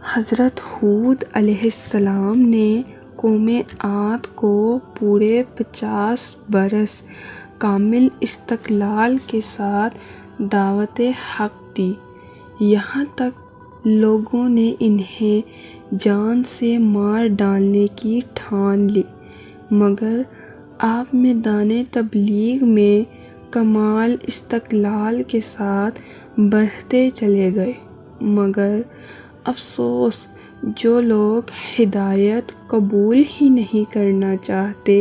حضرت ہود علیہ السلام نے قوم عاد کو پورے 50 برس کامل استقلال کے ساتھ دعوت حق دی، یہاں تک لوگوں نے انہیں جان سے مار ڈالنے کی ٹھان لی، مگر آپ میدان تبلیغ میں کمال استقلال کے ساتھ بڑھتے چلے گئے۔ مگر افسوس، جو لوگ ہدایت قبول ہی نہیں کرنا چاہتے،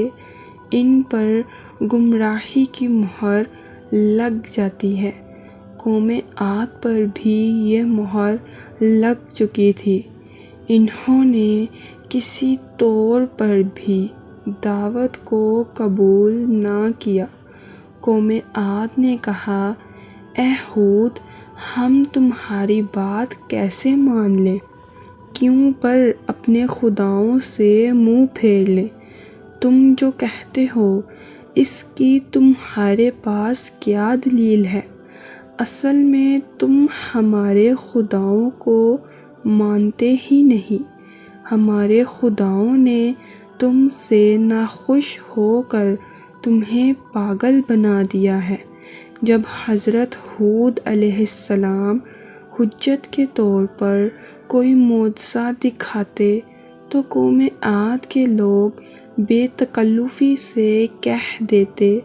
ان پر گمراہی کی مہر لگ جاتی ہے۔ قوم عاد پر بھی یہ مہر لگ چکی تھی۔ انہوں نے کسی طور پر بھی دعوت کو قبول نہ کیا۔ قوم عاد نے کہا، اے ہود، ہم تمہاری بات کیسے مان لیں؟ کیوں پر اپنے خداؤں سے منہ پھیر لیں؟ تم جو کہتے ہو اس کی تمہارے پاس کیا دلیل ہے؟ اصل میں تم ہمارے خداؤں کو مانتے ہی نہیں۔ ہمارے خداؤں نے تم سے ناخوش ہو کر تمہیں پاگل بنا دیا ہے۔ جب حضرت ہود علیہ السلام حجت کے طور پر کوئی معجزہ دکھاتے تو قوم عاد کے لوگ بے تکلفی سے کہہ دیتے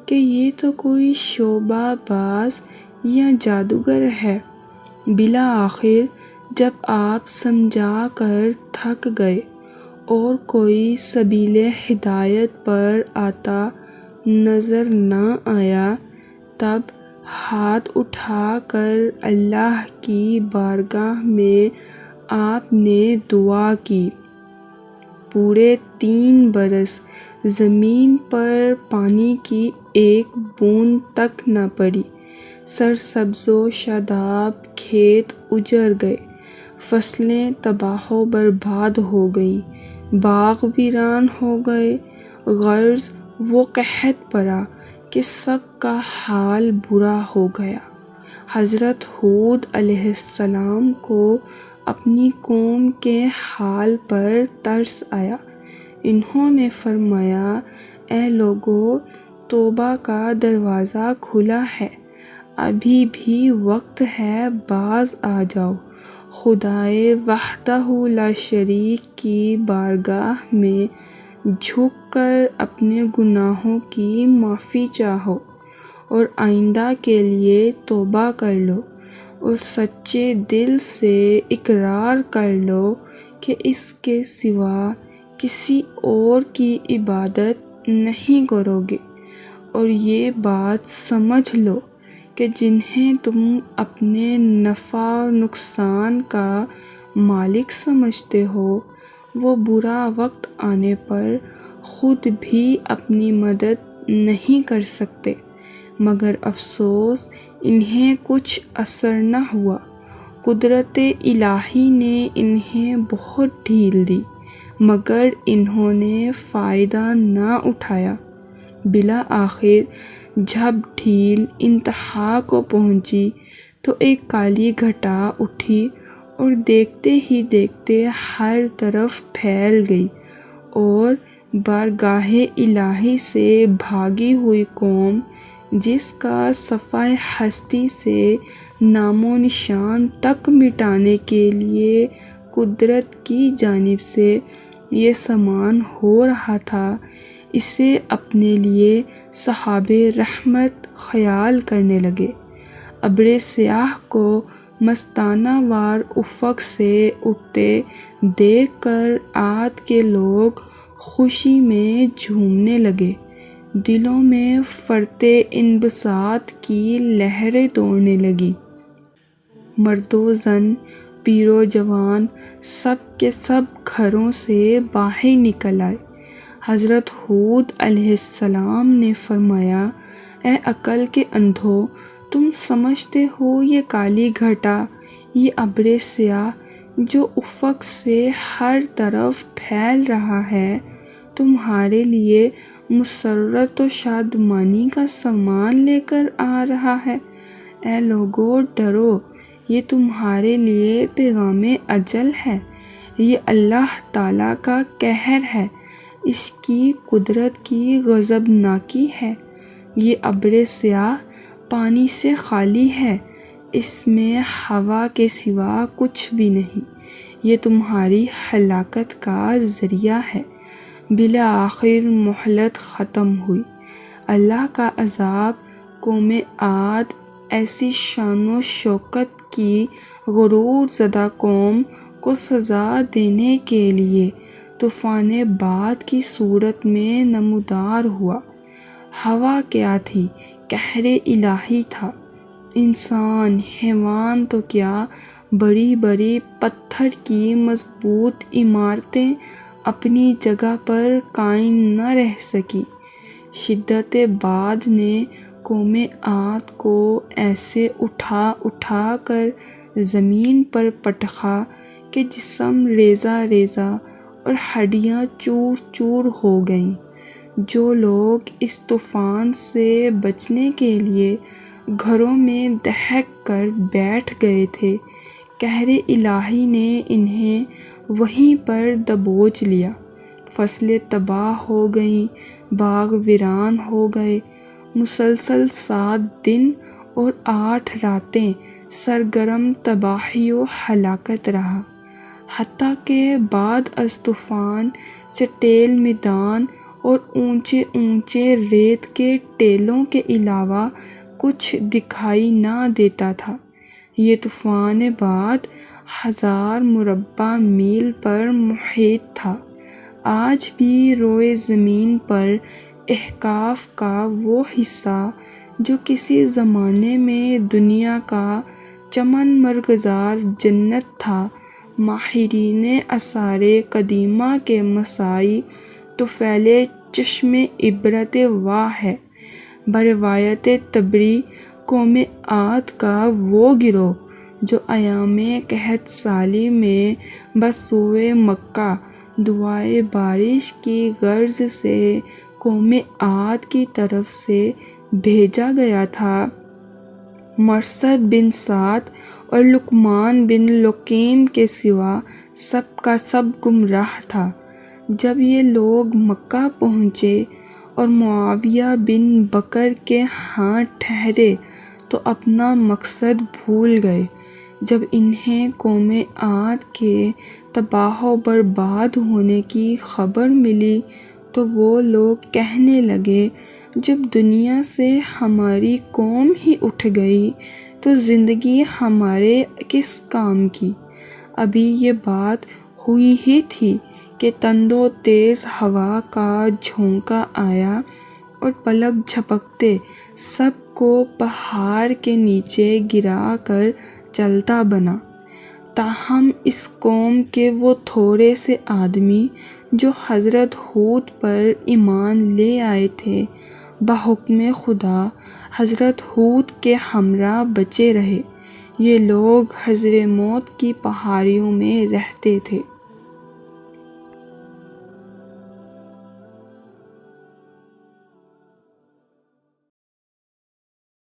کہ یہ تو کوئی شعبہ باز یا جادوگر ہے۔ بالآخر جب آپ سمجھا کر تھک گئے اور کوئی سبیل ہدایت پر آتا نظر نہ آیا، تب ہاتھ اٹھا کر اللہ کی بارگاہ میں آپ نے دعا کی۔ پورے 3 برس زمین پر پانی کی ایک بوند تک نہ پڑی۔ سرسبز و شاداب کھیت اجڑ گئے، فصلیں تباہ و برباد ہو گئیں، باغ ویران ہو گئے۔ غرض وہ قحط پڑا کہ سب کا حال برا ہو گیا۔ حضرت ہود علیہ السلام کو اپنی قوم کے حال پر ترس آیا۔ انہوں نے فرمایا، اے لوگو، توبہ کا دروازہ کھلا ہے، ابھی بھی وقت ہے، باز آ جاؤ، خدائے وحدہ لا شریک کی بارگاہ میں جھک کر اپنے گناہوں کی معافی چاہو اور آئندہ کے لیے توبہ کر لو، اور سچے دل سے اقرار کر لو کہ اس کے سوا کسی اور کی عبادت نہیں کرو گے، اور یہ بات سمجھ لو کہ جنہیں تم اپنے نفع و نقصان کا مالک سمجھتے ہو، وہ برا وقت آنے پر خود بھی اپنی مدد نہیں کر سکتے۔ مگر افسوس، انہیں کچھ اثر نہ ہوا۔ قدرت الہی نے انہیں بہت ڈھیل دی، مگر انہوں نے فائدہ نہ اٹھایا۔ بالآخر جب ڈھیل انتہا کو پہنچی تو ایک کالی گھٹا اٹھی اور دیکھتے ہی دیکھتے ہر طرف پھیل گئی، اور بارگاہ الہی سے بھاگی ہوئی قوم، جس کا صفحہ ہستی سے نام و نشان تک مٹانے کے لیے قدرت کی جانب سے یہ سامان ہو رہا تھا، اسے اپنے لیے سحاب رحمت خیال کرنے لگے۔ ابر سیاہ کو مستانہ وار افق سے اٹھتے دیکھ کر عاد کے لوگ خوشی میں جھومنے لگے، دلوں میں فرط انبساط کی لہریں دوڑنے لگیں۔ مرد و زن، پیر و جوان، سب کے سب گھروں سے باہر نکل آئے۔ حضرت ہود علیہ السلام نے فرمایا، اے عقل کے اندھو، تم سمجھتے ہو یہ کالی گھٹا، یہ ابر سیاہ جو افق سے ہر طرف پھیل رہا ہے، تمہارے لیے مسرت و شادمانی کا سامان لے کر آ رہا ہے؟ اے لوگو، ڈرو، یہ تمہارے لیے پیغام اجل ہے، یہ اللہ تعالیٰ کا قہر ہے، اس کی قدرت کی غضبناکی ہے۔ یہ ابر سیاہ پانی سے خالی ہے، اس میں ہوا کے سوا کچھ بھی نہیں، یہ تمہاری ہلاکت کا ذریعہ ہے۔ بالآخر مہلت ختم ہوئی۔ اللہ کا عذاب قوم عاد ایسی شان و شوکت کی غرور زدہ قوم کو سزا دینے کے لیے طوفان بعد کی صورت میں نمودار ہوا۔ ہوا کیا تھی؟ قہر الہی تھا۔ انسان، حیوان تو کیا، بڑی بڑی پتھر کی مضبوط عمارتیں اپنی جگہ پر قائم نہ رہ سکیں۔ شدت باد نے قوم عاد کو ایسے اٹھا اٹھا کر زمین پر پٹخا کہ جسم ریزہ ریزہ اور ہڈیاں چور چور ہو گئیں۔ جو لوگ اس طوفان سے بچنے کے لیے گھروں میں دہک کر بیٹھ گئے تھے، قہر الہی نے انہیں وہیں پر دبوچ لیا۔ فصلیں تباہ ہو گئیں، باغ ویران ہو گئے۔ مسلسل 7 دن اور 8 راتیں سرگرم تباہی و ہلاکت رہا، حتیٰ کہ بعد از طوفان چٹیل میدان اور اونچے اونچے ریت کے ٹیلوں کے علاوہ کچھ دکھائی نہ دیتا تھا۔ یہ طوفان بعد 1000 مربع میل پر محیط تھا۔ آج بھی روئے زمین پر احقاف کا وہ حصہ جو کسی زمانے میں دنیا کا چمن مرغزار جنت تھا، ماہرین آثار قدیمہ کے مساعی طفیل چشم عبرت واہ ہے۔ بروایت طبری قوم عاد کا وہ گروہ جو ایام قحط سالی میں بسوئے مکہ دعائے بارش کی غرض سے قوم عاد کی طرف سے بھیجا گیا تھا، مرثد بن سعد اور لقمان بن لقیم کے سوا سب کا سب گمراہ تھا۔ جب یہ لوگ مکہ پہنچے اور معاویہ بن بکر کے ہاں ٹھہرے تو اپنا مقصد بھول گئے۔ جب انہیں قوم عاد کے تباہ و برباد ہونے کی خبر ملی تو وہ لوگ کہنے لگے، جب دنیا سے ہماری قوم ہی اٹھ گئی تو زندگی ہمارے کس کام کی؟ ابھی یہ بات ہوئی ہی تھی کہ تند و تیز ہوا کا جھونکا آیا اور پلک جھپکتے سب کو پہاڑ کے نیچے گرا کر چلتا بنا۔ تاہم اس قوم کے وہ تھوڑے سے آدمی جو حضرت ہود پر ایمان لے آئے تھے، بحکم خدا حضرت ہود کے ہمراہ بچے رہے۔ یہ لوگ حضر موت کی پہاڑیوں میں رہتے تھے۔